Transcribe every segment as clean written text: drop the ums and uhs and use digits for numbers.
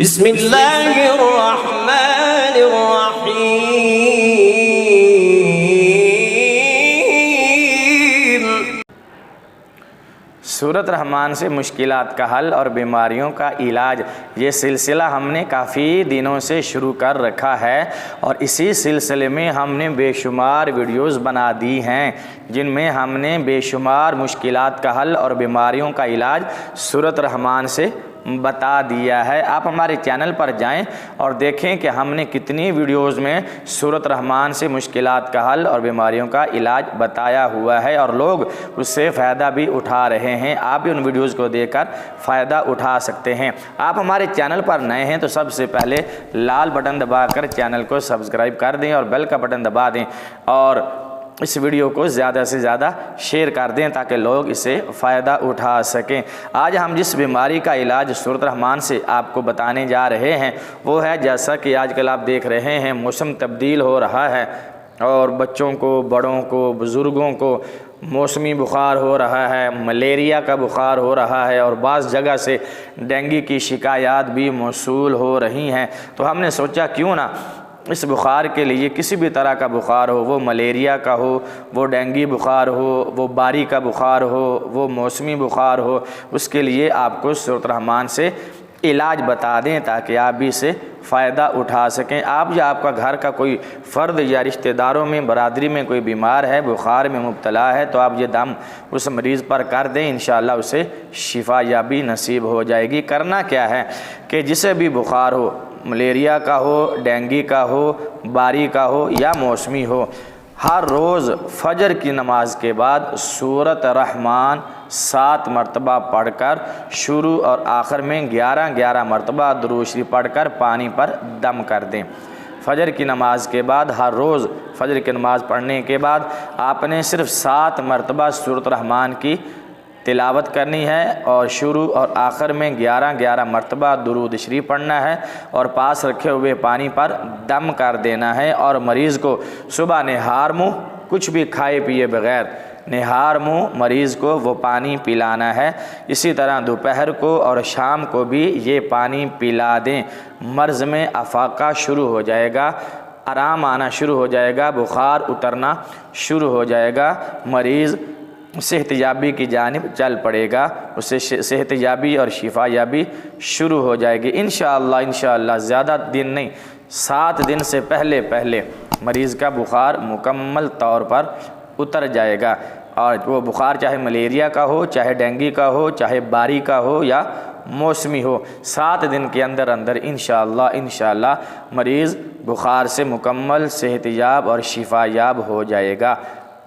بسم اللہ الرحمن الرحیم۔ سورۃ رحمان سے مشکلات کا حل اور بیماریوں کا علاج، یہ سلسلہ ہم نے کافی دنوں سے شروع کر رکھا ہے اور اسی سلسلے میں ہم نے بے شمار ویڈیوز بنا دی ہیں جن میں ہم نے بے شمار مشکلات کا حل اور بیماریوں کا علاج سورۃ رحمان سے بتا دیا ہے۔ آپ ہمارے چینل پر جائیں اور دیکھیں کہ ہم نے کتنی ویڈیوز میں سورۃ رحمان سے مشکلات کا حل اور بیماریوں کا علاج بتایا ہوا ہے اور لوگ اس سے فائدہ بھی اٹھا رہے ہیں۔ آپ بھی ان ویڈیوز کو دیکھ کر فائدہ اٹھا سکتے ہیں۔ آپ ہمارے چینل پر نئے ہیں تو سب سے پہلے لال بٹن دبا کر چینل کو سبسکرائب کر دیں اور بیل کا بٹن دبا دیں اور اس ویڈیو کو زیادہ سے زیادہ شیئر کر دیں تاکہ لوگ اسے فائدہ اٹھا سکیں۔ آج ہم جس بیماری کا علاج سورۃ رحمان سے آپ کو بتانے جا رہے ہیں وہ ہے، جیسا کہ آج کل آپ دیکھ رہے ہیں موسم تبدیل ہو رہا ہے اور بچوں کو، بڑوں کو، بزرگوں کو موسمی بخار ہو رہا ہے، ملیریا کا بخار ہو رہا ہے اور بعض جگہ سے ڈینگی کی شکایات بھی موصول ہو رہی ہیں۔ تو ہم نے سوچا کیوں نہ اس بخار کے لیے، کسی بھی طرح کا بخار ہو، وہ ملیریا کا ہو، وہ ڈینگی بخار ہو، وہ باری کا بخار ہو، وہ موسمی بخار ہو، اس کے لیے آپ کو سورۃ رحمان سے علاج بتا دیں تاکہ آپ بھی اسے فائدہ اٹھا سکیں۔ آپ یا آپ کا گھر کا کوئی فرد یا رشتہ داروں میں، برادری میں کوئی بیمار ہے، بخار میں مبتلا ہے تو آپ یہ دم اس مریض پر کر دیں، انشاءاللہ اسے شفا یابی نصیب ہو جائے گی۔ کرنا کیا ہے کہ جسے بھی بخار ہو، ملیریا کا ہو، ڈینگی کا ہو، باری کا ہو یا موسمی ہو، ہر روز فجر کی نماز کے بعد سورۃ رحمان 7 مرتبہ پڑھ کر شروع اور آخر میں 11 مرتبہ درود شریف پڑھ کر پانی پر دم کر دیں۔ فجر کی نماز کے بعد ہر روز فجر کی نماز پڑھنے کے بعد آپ نے صرف 7 مرتبہ سورۃ رحمان کی تلاوت کرنی ہے اور شروع اور آخر میں 11 مرتبہ درود شریف پڑھنا ہے اور پاس رکھے ہوئے پانی پر دم کر دینا ہے اور مریض کو صبح نہار منہ، کچھ بھی کھائے پیے بغیر نہار منہ مریض کو وہ پانی پلانا ہے۔ اسی طرح دوپہر کو اور شام کو بھی یہ پانی پلا دیں۔ مرض میں افاقہ شروع ہو جائے گا، آرام آنا شروع ہو جائے گا، بخار اترنا شروع ہو جائے گا، مریض صحت یابی کی جانب چل پڑے گا، اسے صحت یابی اور شفا یابی شروع ہو جائے گی انشاءاللہ۔ زیادہ دن نہیں، 7 دن سے پہلے مریض کا بخار مکمل طور پر اتر جائے گا اور وہ بخار چاہے ملیریا کا ہو، چاہے ڈینگی کا ہو، چاہے باری کا ہو یا موسمی ہو، 7 دن کے اندر انشاءاللہ مریض بخار سے مکمل صحت یاب اور شفا یاب ہو جائے گا۔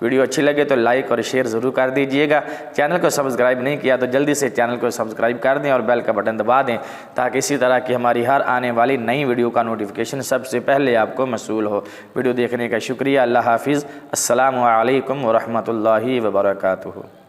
ویڈیو اچھی لگے تو لائک اور شیئر ضرور کر دیجئے گا۔ چینل کو سبسکرائب نہیں کیا تو جلدی سے چینل کو سبسکرائب کر دیں اور بیل کا بٹن دبا دیں تاکہ اسی طرح کی ہماری ہر آنے والی نئی ویڈیو کا نوٹیفیکیشن سب سے پہلے آپ کو موصول ہو۔ ویڈیو دیکھنے کا شکریہ۔ اللہ حافظ۔ السلام علیکم ورحمۃ اللہ وبرکاتہ۔